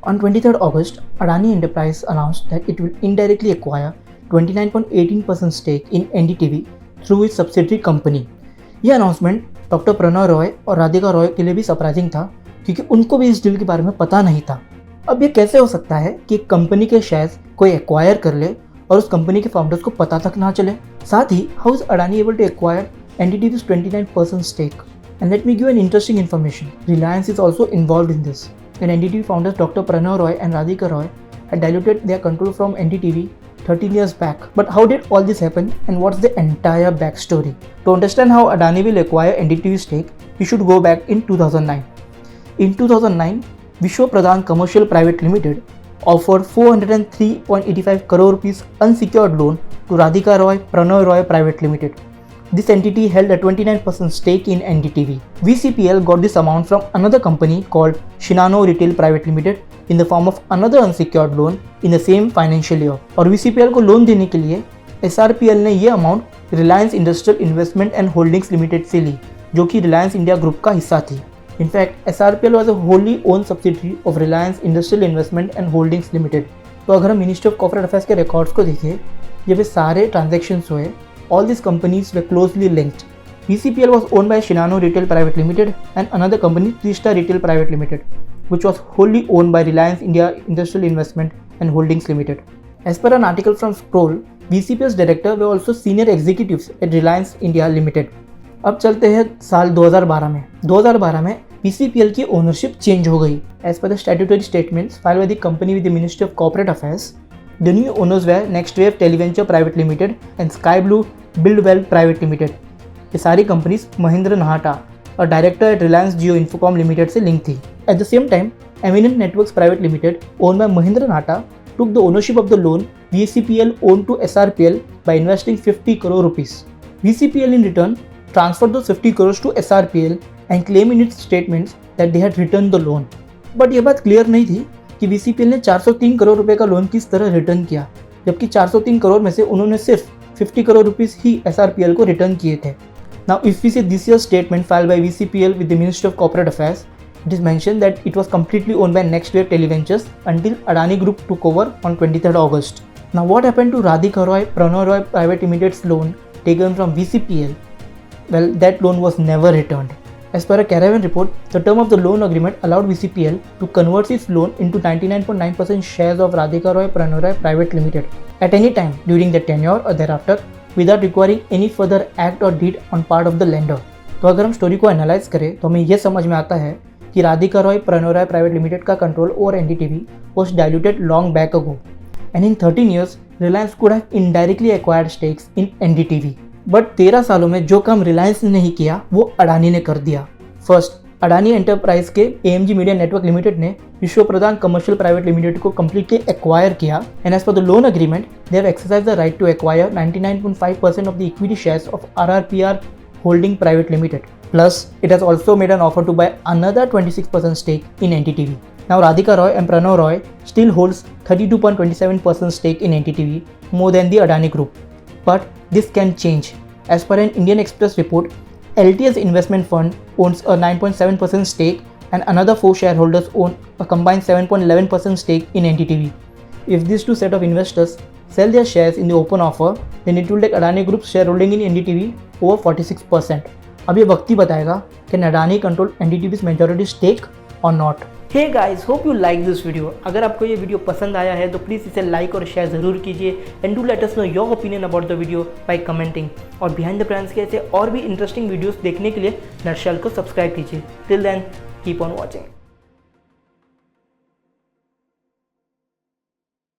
On 23rd August, Adani Enterprises announced that it will indirectly acquire 29.18% stake in NDTV through its subsidiary company. यह announcement doctor Pranav Roy और राधिका रॉय के लिए भी surprising था क्योंकि उनको भी इस डील के बारे में पता नहीं था। अब ये कैसे हो सकता है कि एक कंपनी के शेयर्स कोई एक्वायर कर ले और उस कंपनी के फाउंडर्स को पता तक ना चले। साथ ही how is Adani able to acquire NDTV's 29% stake? And let me give an interesting information. Reliance is also involved in this. And NDTV founders Dr. Pranav Roy and Radhika Roy had diluted their control from NDTV 13 years back. But how did all this happen and what's the entire backstory? To understand how Adani will acquire NDTV stake, we should go back in 2009. In 2009, Vishwa Pradhan Commercial Private Limited offered 403.85 crore rupees unsecured loan to Radhika Roy Pranav Roy Private Limited. This entity held a 29% stake in NDTV. VCPL got this amount from another company called Shinano Retail Private Limited in the form of another unsecured loan in the same financial year. और VCPL को loan देने के लिए SRPL ने ये amount Reliance industrial investment and holdings limited से ली, जो कि रिलायंस इंडिया ग्रुप का हिस्सा थी। In fact SRPL was a Holi own subsidiary of Reliance industrial investment and holdings limited. तो अगर हम मिनिस्ट्री ऑफ कॉर्पोरेट अफेयर्स के रिकॉर्ड्स को देखें, जब ये सारे ट्रांजेक्शन्स हुए, all these companies were closely linked. VCPL was owned by Shinano Retail Private Limited and another company, Three-Star Retail Private Limited, which was wholly owned by Reliance India Industrial Investment and Holdings Limited. As per an article from Scroll, VCPL's director were also senior executives at Reliance India Limited. अब चलते हैं साल 2012 में। 2012 में VCPL की ownership change हो गई। As per the statutory statements filed by the company with the Ministry of Corporate Affairs, the new owners were Next Wave Televenture Private Limited and Sky Blue Buildwell Private Limited. ये सारी companies Mahendra Nahta और director at Reliance Jio Infocomm limited से link थी। At the same time, Eminent Networks private limited own by Mahendra Nahta took the ownership of the loan VCPL owned to SRPL by investing 50 crore rupees. VCPL in return transferred those 50 crores to SRPL and claimed in its statements that they had returned the loan. But ये बात clear नहीं थी कि VCPL ने 403 करोड़ रुपए का loan किस तरह रिटर्न किया, जबकि 403 करोड़ में से उन्होंने सिर्फ 50 करोड़ रुपीस ही SRPL को रिटर्न किए थे। Now, if we see this year's statement filed by VCPL with the Ministry of Corporate Affairs, it is mentioned that it was completely owned by Next Wave Televentures until Adani Group took over on 23rd August. Now, what happened to Radhika Roy Pranav Roy Private Limited's loan taken from VCPL? Well, that loan was never returned. As per a Caravan report, the term of the loan agreement allowed VCPL to convert its loan into 99.9% shares of Radhika Roy Pranav Roy Private Limited at any time during the tenure or thereafter without requiring any further act or deed on part of the lender. तो अगर हम story को analyse करें तो हमें यह समझ में आता है कि राधिका रॉय प्रणव रॉय प्राइवेट लिमिटेड का control over NDTV was diluted long back ago, and in 13 years Reliance could have indirectly acquired stakes in NDTV. But 13 सालों में जो काम रिलायंस ने नहीं किया वो अडानी ने कर दिया। फर्स्ट, अडानी एंटरप्राइज के AMG मीडिया नेटवर्क लिमिटेड ने Vishva Pradhan commercial private limited को कंप्लीटली एक्वायर किया, and as per the loan agreement they have exercise the right to acquire 99.5% of the equity shares of RRPR holding private limited, plus it has also made an offer to buy another 26% stake in NDTV. Now Radhika Roy and Pranav Roy still holds 32.27% stake in NDTV, more than the Adani Group. But this can change. As per an Indian Express report, LTS Investment Fund owns a 9.7% stake and another 4 shareholders own a combined 7.11% stake in NDTV. If these two set of investors sell their shares in the open offer, then it will take Adani Group's shareholding in NDTV over 46%. अब ये वक्त ही बताएगा कि Adani control NDTV's majority stake or not. Hey guys, hope you like this video. अगर आपको ये video पसंद आया है तो प्लीज़ इसे लाइक और शेयर ज़रूर कीजिए, and do let us know your opinion about the video by commenting. और बिहाइंड द ब्रांड्स के ऐसे और भी इंटरेस्टिंग वीडियोस देखने के लिए नटशेल को सब्सक्राइब कीजिए। Till then, keep on watching.